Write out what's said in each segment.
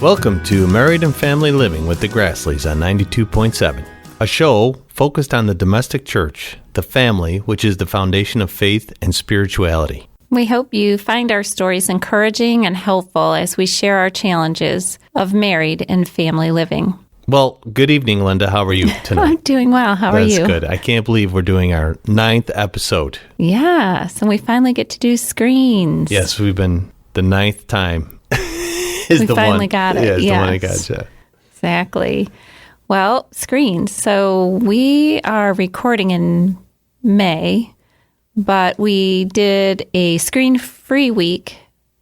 Welcome to Married and Family Living with the Grasleys on 92.7, a show focused on the domestic church, the family, which is the foundation of faith and spirituality. We hope you find our stories encouraging and helpful as we share our challenges of married and family living. Well, good evening, Linda. How are you tonight? I'm doing well. How are you? That's good. I can't believe we're doing our 9th episode. Yes, and we finally get to do screens. Yes, we've been the 9th time. We finally got it. Yeah, it's yes. the one I got. Yeah. Exactly. Well, screens. So we are recording in May, but we did a screen-free week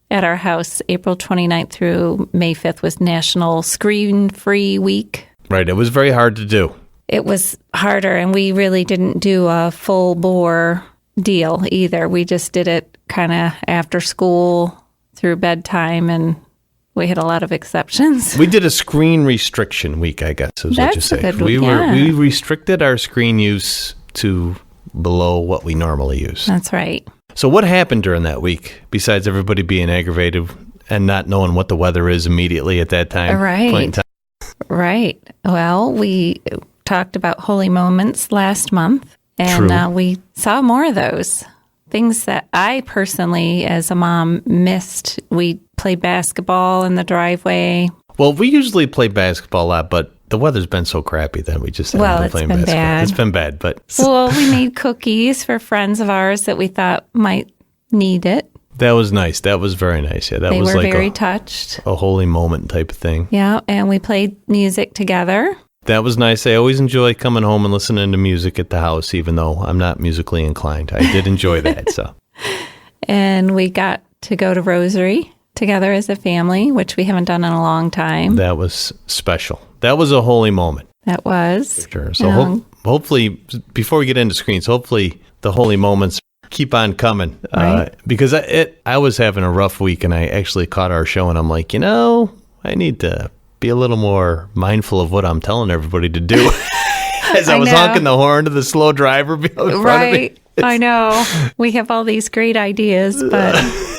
at our house. April 29th through May 5th was National Screen-Free Week. Right. It was very hard to do. It was harder, and we really didn't do a full-bore deal either. We just did it kind of after school through bedtime, and we had a lot of exceptions. We did a screen restriction week, I guess, is what you say. That's a good one, We restricted our screen use to below what we normally use. That's right. So what happened during that week, besides everybody being aggravated and not knowing what the weather is immediately at that time? Right. Right. Well, we talked about holy moments last month, and we saw more of those. Things that I personally, as a mom, missed. We played basketball in the driveway. Well, we usually play basketball a lot, but the weather's been so crappy that we just haven't been playing basketball. Bad. It's been bad, but... Well, we made cookies for friends of ours that we thought might need it. That was nice. That was very nice. Yeah, they was were like very touched. A holy moment type of thing. Yeah, and we played music together. That was nice. I always enjoy coming home and listening to music at the house, even though I'm not musically inclined. I did enjoy that. So, and we got to go to Rosary together as a family, which we haven't done in a long time. That was special. That was a holy moment. That was. For sure. So hopefully, before we get into screens, hopefully the holy moments keep on coming. Right. Because I was having a rough week, and I actually caught our show, and I'm like, I need to be a little more mindful of what I'm telling everybody to do. As I was honking the horn to the slow driver in front of me. I know. We have all these great ideas, but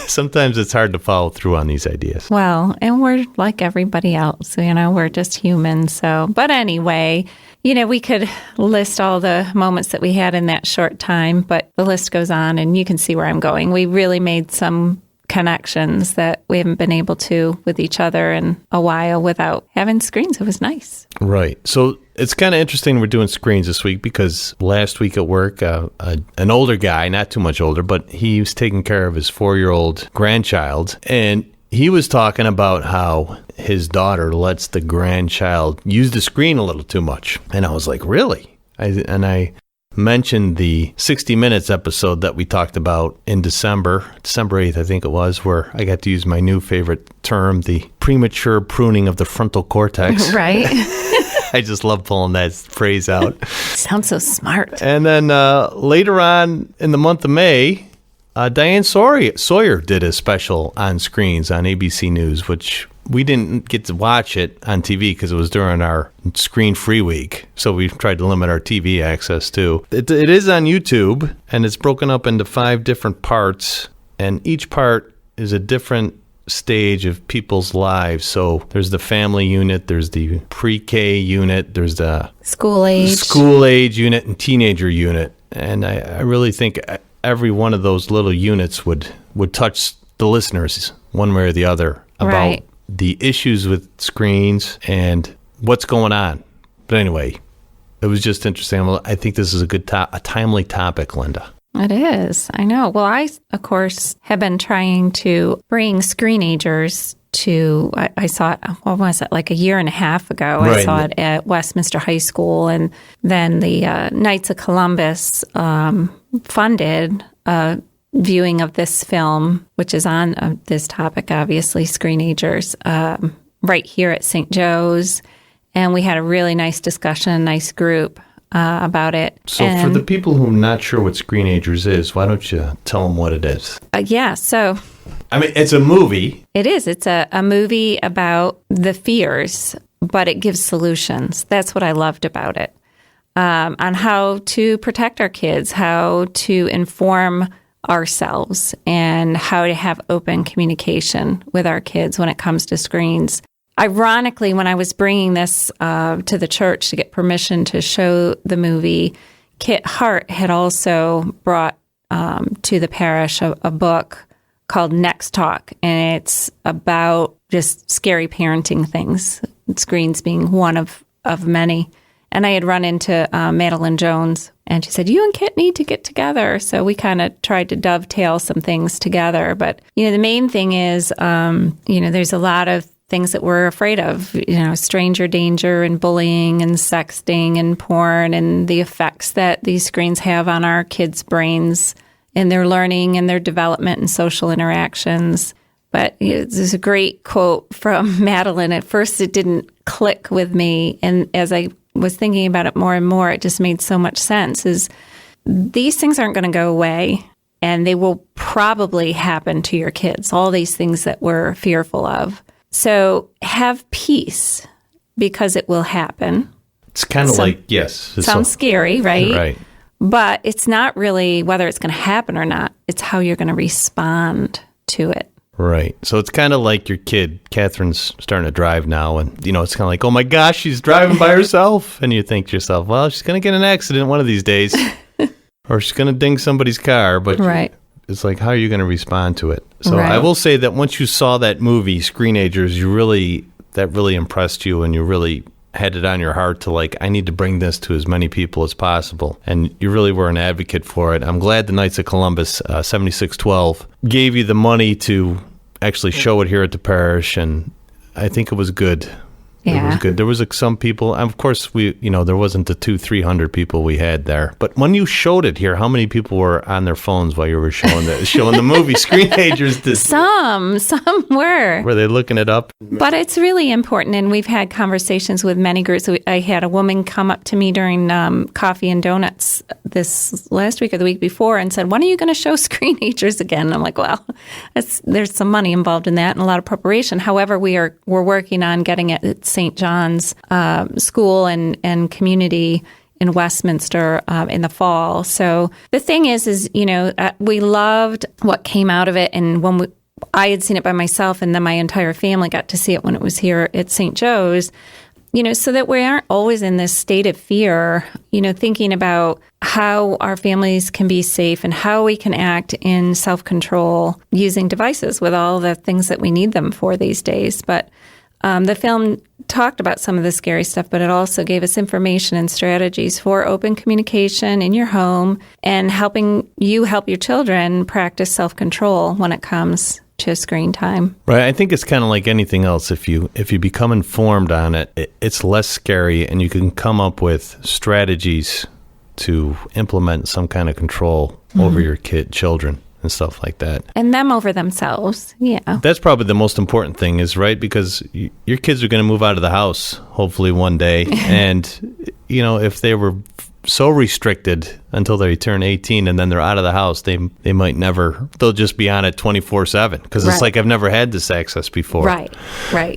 sometimes it's hard to follow through on these ideas. Well, and we're like everybody else, we're just humans. So, but anyway, we could list all the moments that we had in that short time, but the list goes on, and you can see where I'm going. We really made some connections that we haven't been able to with each other in a while without having screens. It was nice. Right. So it's kind of interesting we're doing screens this week, because last week at work, an older guy, not too much older, but he was taking care of his 4-year-old grandchild, and he was talking about how his daughter lets the grandchild use the screen a little too much. And I was like, really? I mentioned the 60 Minutes episode that we talked about in December 8th, I think it was, where I got to use my new favorite term, the premature pruning of the frontal cortex. Right. I just love pulling that phrase out. Sounds so smart. And then later on in the month of May, Diane Sawyer did a special on screens on ABC News, which we didn't get to watch it on TV because it was during our screen-free week. So we tried to limit our TV access too. It is on YouTube, and it's broken up into 5 different parts, and each part is a different stage of people's lives. So there's the family unit, there's the pre-K unit, there's the school age unit and teenager unit. And I really think every one of those little units would touch the listeners one way or the other about the issues with screens and what's going on. But anyway, it was just interesting. I think this is a timely topic, Linda. It is. I know. Well, I, of course, have been trying to bring screenagers to, I saw it, what was it, like a year and a half ago. Right. I saw it at Westminster High School, and then the Knights of Columbus funded a viewing of this film, which is on this topic, obviously, screenagers, right here at St. Joe's. And we had a really nice discussion, a nice group about it. So for the people who are not sure what screenagers is, why don't you tell them what it is? So... I mean, it's a movie. It is. It's a movie about the fears, but it gives solutions. That's what I loved about it. On how to protect our kids, how to inform ourselves, and how to have open communication with our kids when it comes to screens. ironically, when I was bringing this to the church to get permission to show the movie, Kit Hart had also brought to the parish a book called Next Talk, and it's about just scary parenting things, screens being one of many. And I had run into Madeline Jones, and she said, you and Kit need to get together. So we kind of tried to dovetail some things together. But, the main thing is, there's a lot of things that we're afraid of, stranger danger and bullying and sexting and porn and the effects that these screens have on our kids' brains and their learning and their development and social interactions. But there's a great quote from Madeline. At first, it didn't click with me. And as I was thinking about it more and more, it just made so much sense, is these things aren't going to go away. And they will probably happen to your kids, all these things that we're fearful of. So have peace, because it will happen. It's kind of like, yes. Sounds scary, right? Right. But it's not really whether it's going to happen or not. It's how you're going to respond to it. Right. So it's kind of like your kid. Catherine's starting to drive now, and, it's kind of like, oh my gosh, she's driving by herself. And you think to yourself, well, she's going to get in an accident one of these days, or she's going to ding somebody's car. But right. It's like, how are you going to respond to it? So right. I will say that once you saw that movie, Screenagers, that really impressed you, and you really had it on your heart to, like, I need to bring this to as many people as possible. And you really were an advocate for it. I'm glad the Knights of Columbus, 7612, gave you the money to actually show it here at the parish, and I think it was good. Yeah. It was good. There was some people, of course, there wasn't the 200-300 people we had there. But when you showed it here, how many people were on their phones while you were showing the movie? Screenagers did. Some were. Were they looking it up? But it's really important, and we've had conversations with many groups. I had a woman come up to me during Coffee and Donuts this last week or the week before and said, when are you going to show Screenagers again? And I'm like, well, there's some money involved in that and a lot of preparation. However, we're working on getting it at St. John's School and Community in Westminster in the fall. So the thing is we loved what came out of it, and when I had seen it by myself, and then my entire family got to see it when it was here at St. Joe's, so that we aren't always in this state of fear, thinking about how our families can be safe and how we can act in self-control using devices with all the things that we need them for these days. But the film talked about some of the scary stuff, but it also gave us information and strategies for open communication in your home and helping you help your children practice self-control when it comes to screen time. Right. I think it's kind of like anything else. If you become informed on it, it's less scary, and you can come up with strategies to implement some kind of control over your children. And stuff like that. And them over themselves, yeah. That's probably the most important thing, is right, because your kids are going to move out of the house, hopefully one day. And, if they were so restricted until they turn 18 and then they're out of the house, they might never, they'll just be on it 24/7, because it's like, I've never had this access before. Right.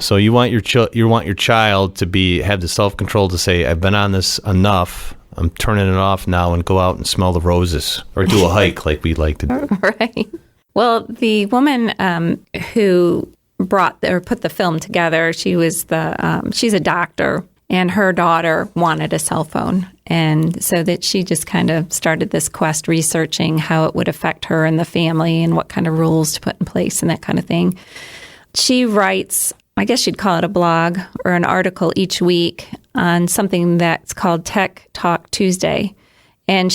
So you want your child to have the self-control to say, I've been on this enough. I'm turning it off now and go out and smell the roses or do a hike like we like to do. Right. Well, the woman who put the film together, she's a doctor, and her daughter wanted a cell phone. And so that she just kind of started this quest researching how it would affect her and the family and what kind of rules to put in place and that kind of thing. She writes, I guess you'd call it a blog or an article each week on something that's called Tech Talk Tuesday. And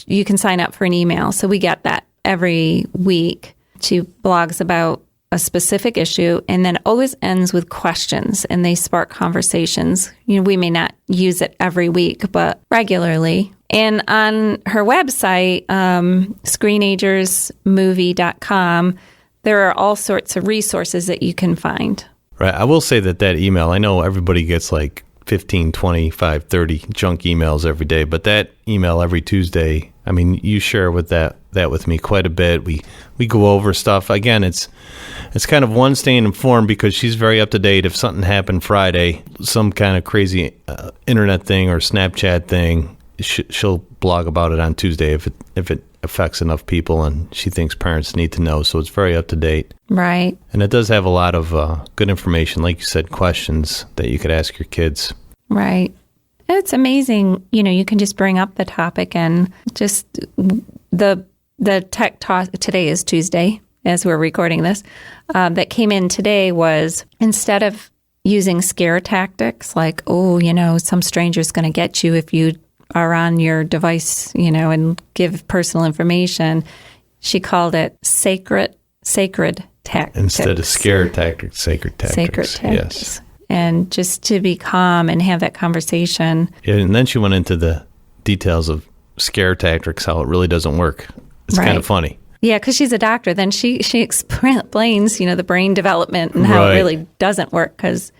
you can sign up for an email. So we get that every week. She blogs about a specific issue and then always ends with questions, and they spark conversations. We may not use it every week, but regularly. And on her website, screenagersmovie.com, there are all sorts of resources that you can find. Right. I will say that email, I know everybody gets like 15, 25, 30 junk emails every day, but that email every Tuesday, I mean, you share that with me quite a bit. We go over stuff. Again, it's kind of one, staying informed, because she's very up to date. If something happened Friday, some kind of crazy internet thing or Snapchat thing, she'll blog about it on Tuesday. If it affects enough people, and she thinks parents need to know. So it's very up to date. Right. And it does have a lot of good information, like you said, questions that you could ask your kids. Right. It's amazing. You can just bring up the topic, and just the tech talk. Today is Tuesday, as we're recording this, that came in today was, instead of using scare tactics like, some stranger's going to get you if you are on your device, and give personal information, she called it sacred tactics. Instead of scare tactics, sacred tactics. Sacred tactics. Yes. And just to be calm and have that conversation. Yeah, and then she went into the details of scare tactics, how it really doesn't work. It's kind of funny. Yeah, because she's a doctor. Then she explains, the brain development and how it really doesn't work. Because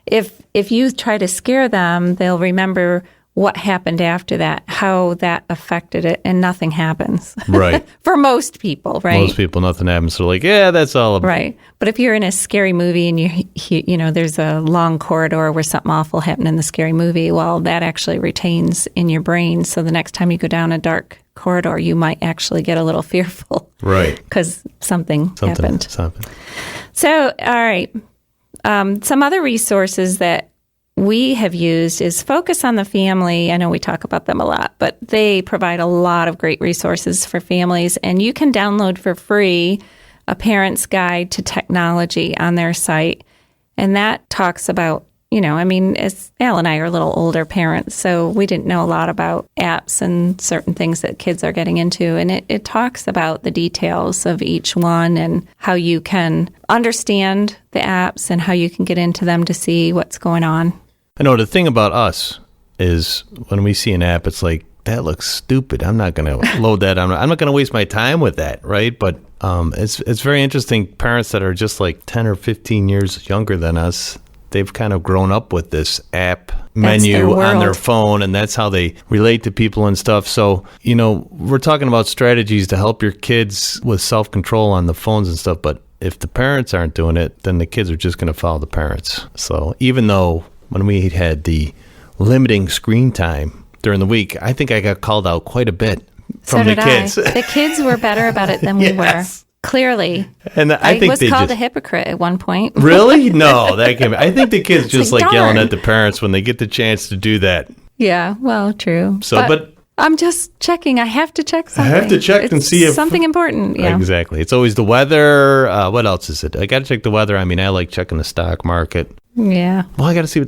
if you try to scare them, they'll remember what happened after that, how that affected it, and nothing happens. Right. For most people, right? Most people, nothing happens. So like, yeah, that's all. Right. But if you're in a scary movie and there's a long corridor where something awful happened in the scary movie, well, that actually retains in your brain. So the next time you go down a dark corridor, you might actually get a little fearful. Right. Because something happened. Something. So, all right. Some other resources that we have used is Focus on the Family. I know we talk about them a lot, but they provide a lot of great resources for families. And you can download for free A Parent's Guide to Technology on their site. And that talks about, as Al and I are a little older parents, so we didn't know a lot about apps and certain things that kids are getting into. And it talks about the details of each one and how you can understand the apps and how you can get into them to see what's going on. I know the thing about us is when we see an app, it's like, that looks stupid. I'm not going to load that. I'm not going to waste my time with that, right? But it's very interesting. Parents that are just like 10 or 15 years younger than us, they've kind of grown up with this app menu on their phone, and that's how they relate to people and stuff. So, we're talking about strategies to help your kids with self-control on the phones and stuff, but if the parents aren't doing it, then the kids are just going to follow the parents. So even though when we had the limiting screen time during the week, I think I got called out quite a bit from the kids. The kids were better about it than we were. Clearly. And I think was called a hypocrite at one point. Really? No, I think the kids just like yelling at the parents when they get the chance to do that. Yeah, well, true. So, but I'm just checking. I have to check something. I have to check and see if something important. Yeah, exactly. It's always the weather. What else is it? I got to check the weather. I mean, I like checking the stock market. Yeah. Well, I got to see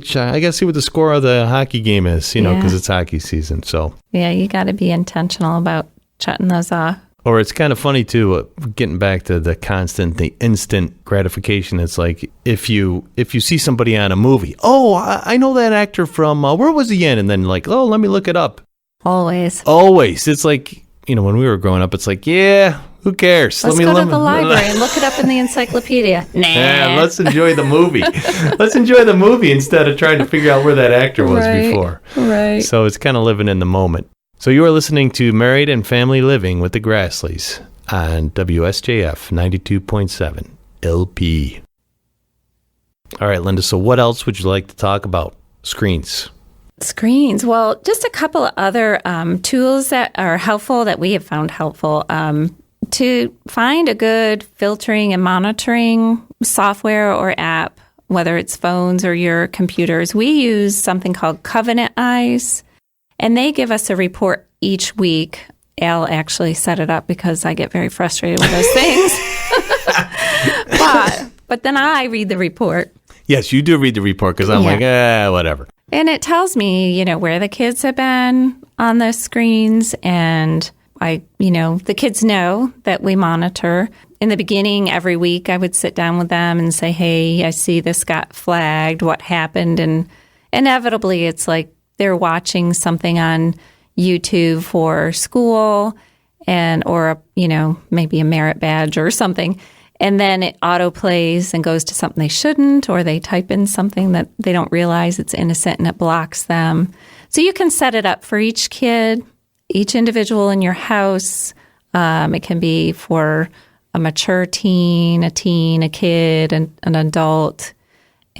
what the score of the hockey game is. Because it's hockey season. So yeah, you got to be intentional about shutting those off. Or it's kind of funny too. Getting back to the instant gratification. It's like if you see somebody on a movie. Oh, I know that actor from where was he in? And then like, oh, let me look it up. Always. It's like, when we were growing up, it's like, yeah, who cares? Let's go to the library and look it up in the encyclopedia. Nah. Yeah, let's enjoy the movie. Let's enjoy the movie instead of trying to figure out where that actor was before. Right. So it's kind of living in the moment. So you are listening to Married and Family Living with the Grasleys on WSJF 92.7 LP. All right, Linda, so what else would you like to talk about? Screens. Well, just a couple of other tools that are helpful, that we have found helpful, to find a good filtering and monitoring software or app, whether it's phones or your computers. We use something called Covenant Eyes, and they give us a report each week. Al actually set it up because I get very frustrated with those things. But then I read the report. Yes, you do read the report because I'm like, whatever. And it tells me, where the kids have been on the screens, and the kids know that we monitor. In the beginning, every week, I would sit down with them and say, hey, I see this got flagged. What happened? And inevitably, it's like they're watching something on YouTube for school or maybe a merit badge or something. And then it auto plays and goes to something they shouldn't, or they type in something that they don't realize it's innocent and it blocks them. So you can set it up for each kid, each individual in your house. It can be for a mature teen, a kid, an adult.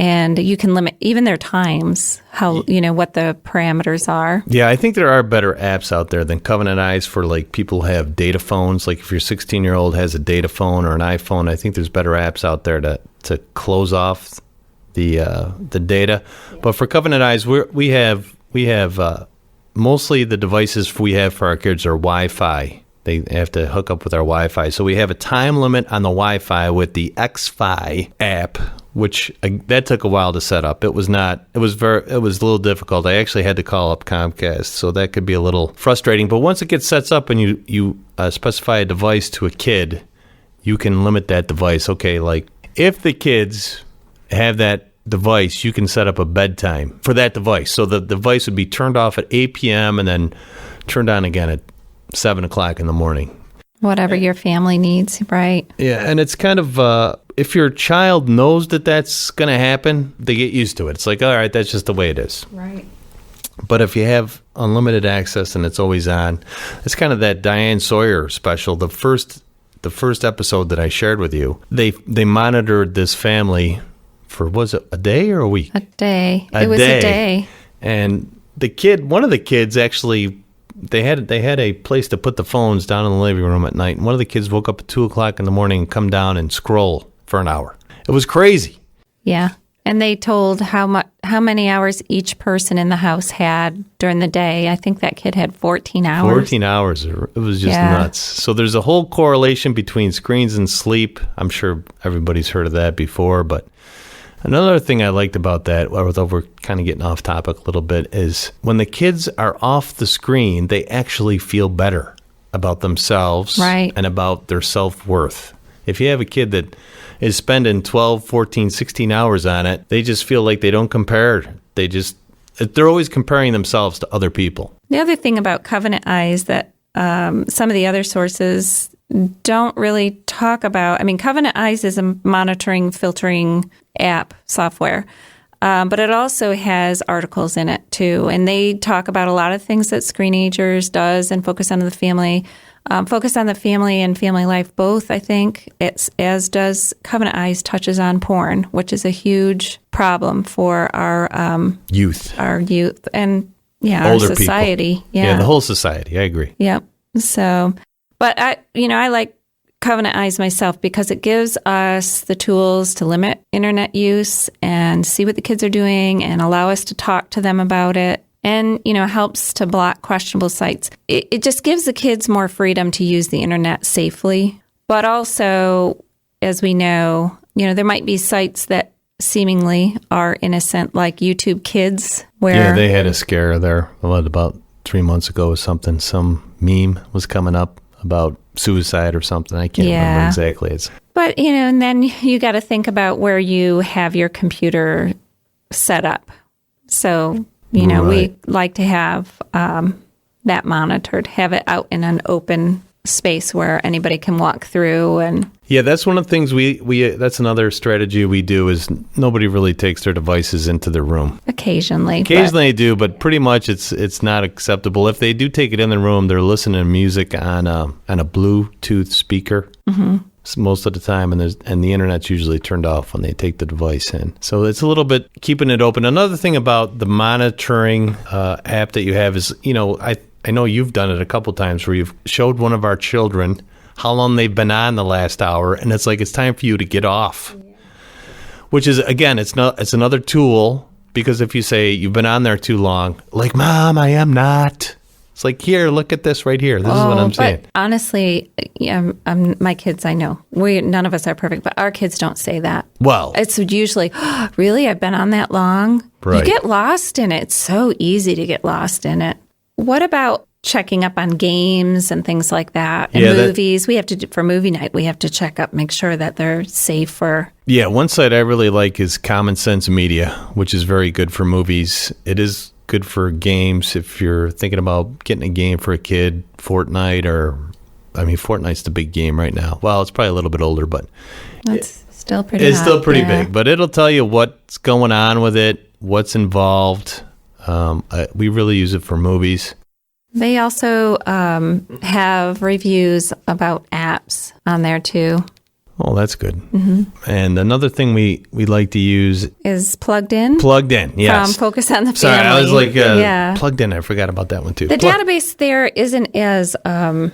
And you can limit even their times, how, what the parameters are. Yeah, I think there are better apps out there than Covenant Eyes for like people who have data phones. Like if your 16-year-old has a data phone or an iPhone, I think there's better apps out there to close off the data. But for Covenant Eyes, we have mostly the devices we have for our kids are Wi-Fi. They have to hook up with our Wi-Fi. So we have a time limit on the Wi-Fi with the X-Fi app, which that took a while to set up. It was a little difficult. I actually had to call up Comcast, so that could be a little frustrating. But once it gets set up and you specify a device to a kid, you can limit that device. Okay, like if the kids have that device, you can set up a bedtime for that device. So the device would be turned off at 8 p.m. and then turned on again at 7 o'clock in the morning. Whatever your family needs, right? Yeah, and it's kind of, if your child knows that that's going to happen, they get used to it. It's like, all right, that's just the way it is. Right. But if you have unlimited access and it's always on, it's kind of that Diane Sawyer special. The first episode that I shared with you, they monitored this family for, was it a day or a week? A day. It was a day. And one of the kids actually, they had a place to put the phones down in the living room at night. And one of the kids woke up at 2 o'clock in the morning and come down and scroll for an hour. It was crazy. Yeah. And they told how many hours each person in the house had during the day. I think that kid had 14 hours. 14 hours. It was just nuts. So there's a whole correlation between screens and sleep. I'm sure everybody's heard of that before. But another thing I liked about that, although we're kind of getting off topic a little bit, is when the kids are off the screen, they actually feel better about themselves and about their self-worth. If you have a kid that is spending 12, 14, 16 hours on it, they just feel like they don't compare. They're always comparing themselves to other people. The other thing about Covenant Eyes that some of the other sources don't really talk about, Covenant Eyes is a monitoring, filtering app software, but it also has articles in it too. And they talk about a lot of things that Screenagers does and focus on the family and family life both, I think. As does Covenant Eyes touches on porn, which is a huge problem for our youth and our society. People. Yeah, the whole society. I agree. Yep. So, but I like Covenant Eyes myself because it gives us the tools to limit internet use and see what the kids are doing and allow us to talk to them about it. And, helps to block questionable sites. It just gives the kids more freedom to use the internet safely. But also, as we know, there might be sites that seemingly are innocent, like YouTube Kids. Yeah, they had a scare there about 3 months ago or something. Some meme was coming up about suicide or something. I can't remember exactly. But, and then you got to think about where you have your computer set up. So... we like to have that monitored, have it out in an open space where anybody can walk through. And yeah, that's one of the things that's another strategy we do is nobody really takes their devices into their room. Occasionally they do, but pretty much it's not acceptable. If they do take it in the room, they're listening to music on a Bluetooth speaker. Mm-hmm. Most of the time, and the internet's usually turned off when they take the device in. So it's a little bit keeping it open. Another thing about the monitoring app that you have is, I know you've done it a couple times where you've showed one of our children how long they've been on the last hour, and it's like it's time for you to get off. Yeah. Which is, again, it's another tool, because if you say you've been on there too long, like, Mom, I am not. It's like, here, look at this right here. This is what I'm saying. Honestly, my kids, I know. None of us are perfect, but our kids don't say that. Well. It's usually, really? I've been on that long? Right. You get lost in it. It's so easy to get lost in it. What about checking up on games and things like that? And movies. We have to, for movie night, we have to check up, make sure that they're safe for... Yeah, one site I really like is Common Sense Media, which is very good for movies. It is good for games if you're thinking about getting a game for a kid, Fortnite's the big game right now. Well, it's probably a little bit older, but it's still pretty big. But it'll tell you what's going on with it, what's involved. We really use it for movies. They also have reviews about apps on there too. Oh, that's good. Mm-hmm. And another thing we like to use is Plugged In. Plugged In, yes. From Focus on the Family. Sorry, I was like, Plugged In. I forgot about that one, too. The database there isn't as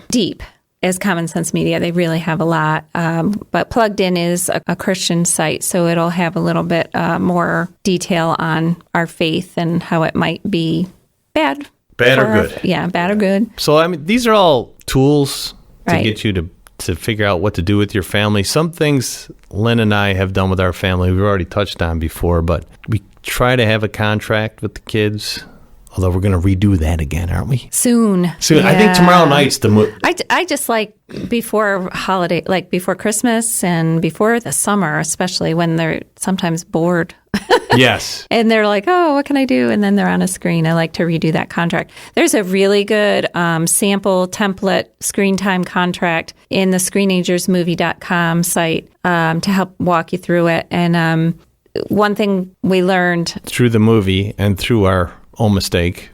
deep as Common Sense Media. They really have a lot. But Plugged In is a Christian site, so it'll have a little bit more detail on our faith and how it might be bad. Bad or good. Bad or good. So, I mean, these are all tools to get you to figure out what to do with your family. Some things Lynn and I have done with our family, we've already touched on before, but we try to have a contract with the kids. Although we're going to redo that again, aren't we? Soon. Yeah. I think tomorrow night's the I just like before holiday, like before Christmas and before the summer, especially when they're sometimes bored. Yes. And they're like, oh, what can I do? And then they're on a screen. I like to redo that contract. There's a really good sample template screen time contract in the screenagersmovie.com site to help walk you through it. And one thing we learned through the movie and through our own mistake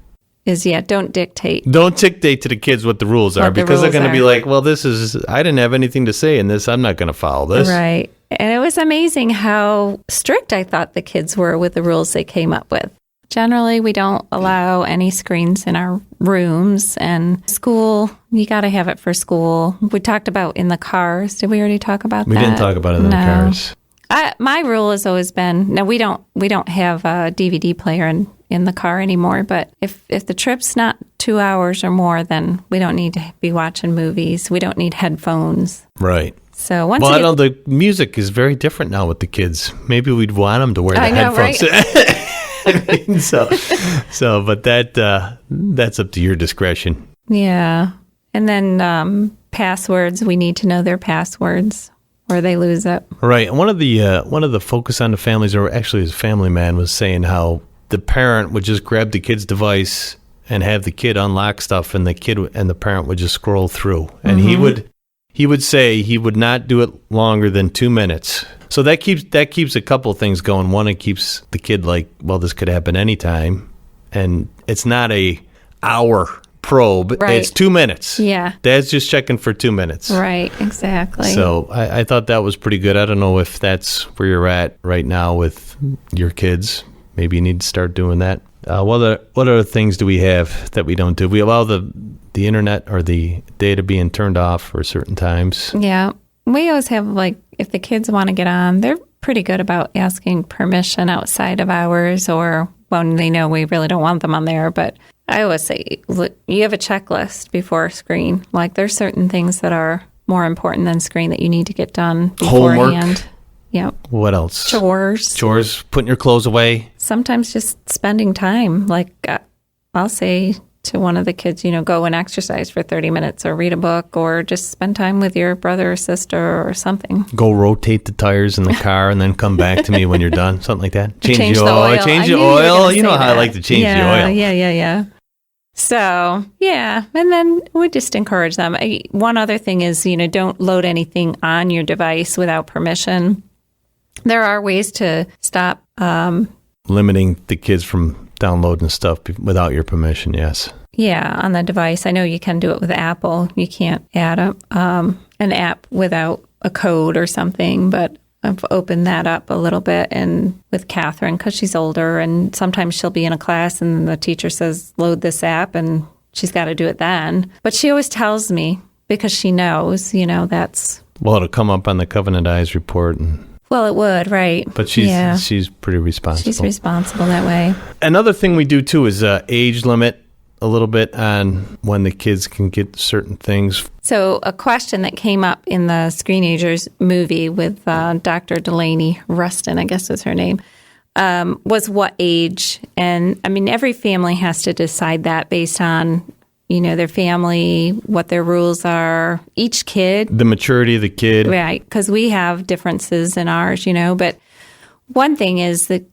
is, don't dictate. Don't dictate to the kids what the rules are, because they're going to be like, well, I didn't have anything to say in this. I'm not going to follow this. Right. And it was amazing how strict I thought the kids were with the rules they came up with. Generally, we don't allow any screens in our rooms, and school, you got to have it for school. We talked about in the cars. Did we already talk about that? We didn't talk about it in the cars. My rule has always been, we don't have a DVD player in the car anymore, but if the trip's not 2 hours or more, then we don't need to be watching movies. We don't need headphones. Right. So I know the music is very different now with the kids. Maybe we'd want them to wear the headphones. Right? But that's up to your discretion. Yeah. And then passwords, we need to know their passwords or they lose it. Right. And one of the Focus on the Families, or actually his family man, was saying how the parent would just grab the kid's device and have the kid unlock stuff, and the parent would just scroll through. And he would say he would not do it longer than 2 minutes. So that keeps a couple things going. One, it keeps the kid like, well, this could happen anytime, and it's not a hour probe. Right. It's 2 minutes. Yeah. Dad's just checking for 2 minutes. Right, exactly. So I thought that was pretty good. I don't know if that's where you're at right now with your kids. Maybe you need to start doing that. What other things do we have that we don't do? We allow the internet or the data being turned off for certain times. Yeah. We always have, if the kids want to get on, they're pretty good about asking permission outside of hours or when they know we really don't want them on there. But I always say, look, you have a checklist before a screen. Like, there's certain things that are more important than screen that you need to get done beforehand. Homework. Yep. What else? Chores. Putting your clothes away. Sometimes just spending time. Like, I'll say to one of the kids, go and exercise for 30 minutes or read a book or just spend time with your brother or sister or something. Go rotate the tires in the car and then come back to me when you're done. Something like that. Change the oil. Change the oil. You know how I like to change the oil. Yeah. So, yeah. And then we just encourage them. One other thing is, don't load anything on your device without permission. There are ways to stop limiting the kids from downloading stuff without your permission, yes. Yeah, on the device. I know you can do it with Apple. You can't add an app without a code or something, but I've opened that up a little bit and with Catherine because she's older, and sometimes she'll be in a class and the teacher says, load this app, and she's got to do it then. But she always tells me because she knows, that's... Well, it'll come up on the Covenant Eyes report. Well, it would, right. But she's pretty responsible. She's responsible that way. Another thing we do, too, is age limit a little bit on when the kids can get certain things. So a question that came up in the Screenagers movie with Dr. Delaney Rustin, I guess was her name, was what age? And, every family has to decide that based on their family, what their rules are, each kid. The maturity of the kid. Right, because we have differences in ours, but one thing is that,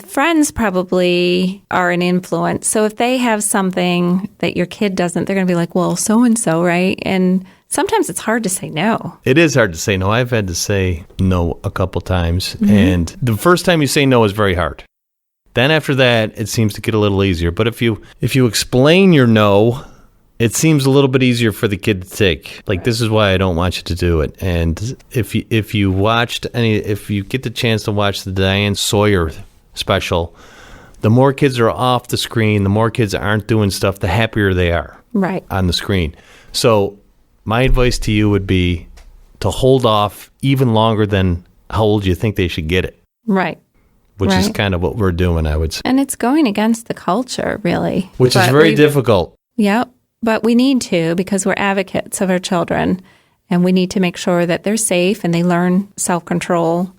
friends probably are an influence. So if they have something that your kid doesn't, they're going to be like, well, so-and-so, right? And sometimes it's hard to say no. It is hard to say no. I've had to say no a couple times. Mm-hmm. And the first time you say no is very hard. Then after that, it seems to get a little easier. But if you explain your no it seems a little bit easier for the kid to take. Like, this is why I don't want you to do it. And if you get the chance to watch the Diane Sawyer special, the more kids are off the screen, the more kids aren't doing stuff, the happier they are on the screen. So my advice to you would be to hold off even longer than how old you think they should get it. Right. Which is kind of what we're doing, I would say. And it's going against the culture, really. Which is very difficult. Yep. But we need to, because we're advocates of our children, and we need to make sure that they're safe and they learn self-control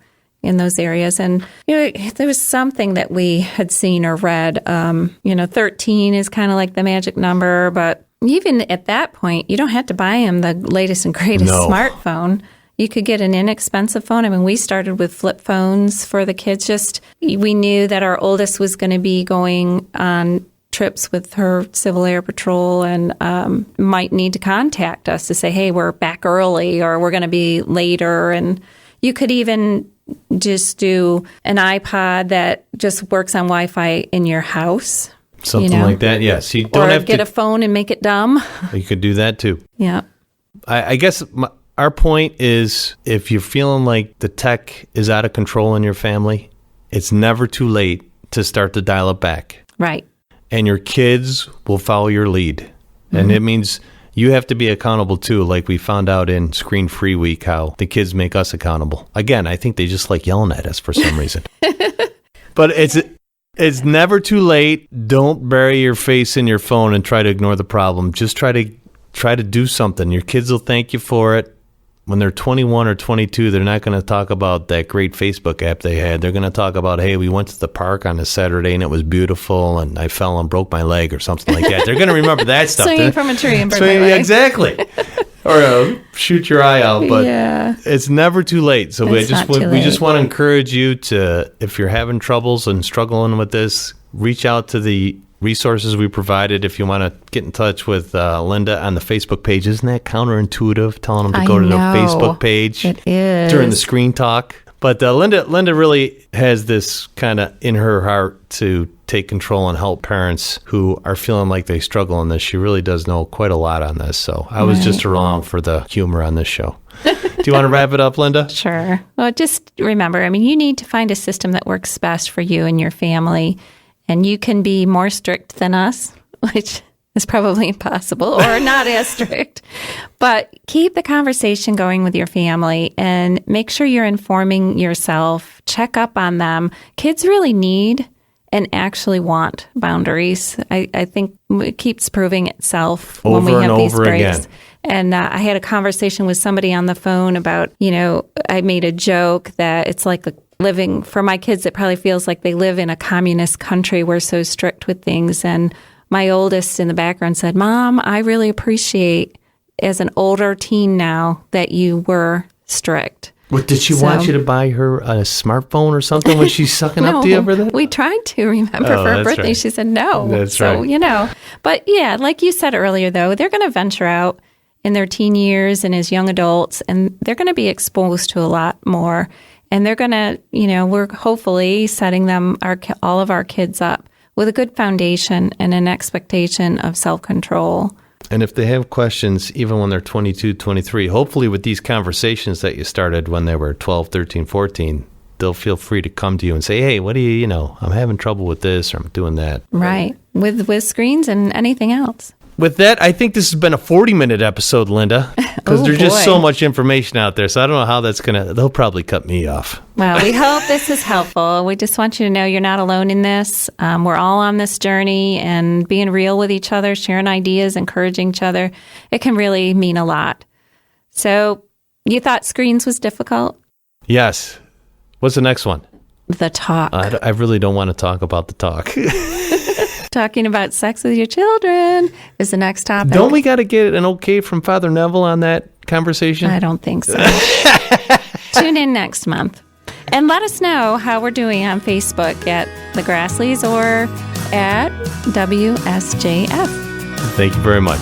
in those areas. And, there was something that we had seen or read, 13 is kind of like the magic number, but even at that point, you don't have to buy them the latest and greatest smartphone. You could get an inexpensive phone. I mean, we started with flip phones for the kids. We knew that our oldest was going to be going on trips with her Civil Air Patrol and might need to contact us to say, hey, we're back early or we're going to be later. And you could even just do an iPod that just works on Wi-Fi in your house. Something like that, yes. You don't have to get a phone and make it dumb. You could do that too. Yeah. I guess our point is, if you're feeling like the tech is out of control in your family, it's never too late to start to dial it back. Right. And your kids will follow your lead. Mm-hmm. And it means you have to be accountable too, like we found out in Screen Free Week, how the kids make us accountable. Again, I think they just like yelling at us for some reason. But it's never too late. Don't bury your face in your phone and try to ignore the problem. Just try to do something. Your kids will thank you for it. When they're 21 or 22, they're not going to talk about that great Facebook app they had. They're going to talk about, hey, we went to the park on a Saturday and it was beautiful and I fell and broke my leg or something like that. They're going to remember that stuff. Swinging from a tree and broke my leg. Exactly. Or shoot your eye out. But it's never too late. So we just want to encourage you to, if you're having troubles and struggling with this, reach out to the resources we provided. If you want to get in touch with Linda on the Facebook page, isn't that counterintuitive, telling them to go to the Facebook page during the screen talk? But Linda really has this kind of in her heart to take control and help parents who are feeling like they struggle in this. She really does know quite a lot on this. So I was just along for the humor on this show. Do you want to wrap it up, Linda? Sure. Well, just remember, you need to find a system that works best for you and your family. And you can be more strict than us, which is probably impossible, or not as strict. But keep the conversation going with your family and make sure you're informing yourself. Check up on them. Kids really need and actually want boundaries. I think it keeps proving itself when we have these breaks. Again. And I had a conversation with somebody on the phone about, I made a joke that it's like living, for my kids, it probably feels like they live in a communist country. We're so strict with things. And my oldest in the background said, Mom, I really appreciate, as an older teen now, that you were strict. What, did she want you to buy her a smartphone or something when she's sucking up to you over that? We tried to remember for her birthday. Right. She said no. That's right. But yeah, like you said earlier, though, they're going to venture out in their teen years and as young adults, and they're going to be exposed to a lot more. And they're going to, we're hopefully setting all of our kids up with a good foundation and an expectation of self-control. And if they have questions, even when they're 22, 23, hopefully with these conversations that you started when they were 12, 13, 14, they'll feel free to come to you and say, hey, what do you, I'm having trouble with this or I'm doing that. Right. With screens and anything else. With that, I think this has been a 40-minute episode, Linda, because there's just so much information out there. So I don't know how that's they'll probably cut me off. Well, we hope this is helpful. We just want you to know you're not alone in this. We're all on this journey, and being real with each other, sharing ideas, encouraging each other, it can really mean a lot. So you thought screens was difficult? Yes. What's the next one? The talk. I really don't want to talk about the talk. Talking about sex with your children is the next topic. Don't we got to get an okay from Father Neville on that conversation? I don't think so. Tune in next month. And let us know how we're doing on Facebook at the Grasleys or at WSJF. Thank you very much.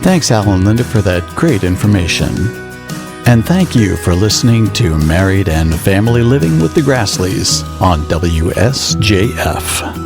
Thanks, Al and Linda, for that great information. And thank you for listening to Married and Family Living with the Grasleys on WSJF.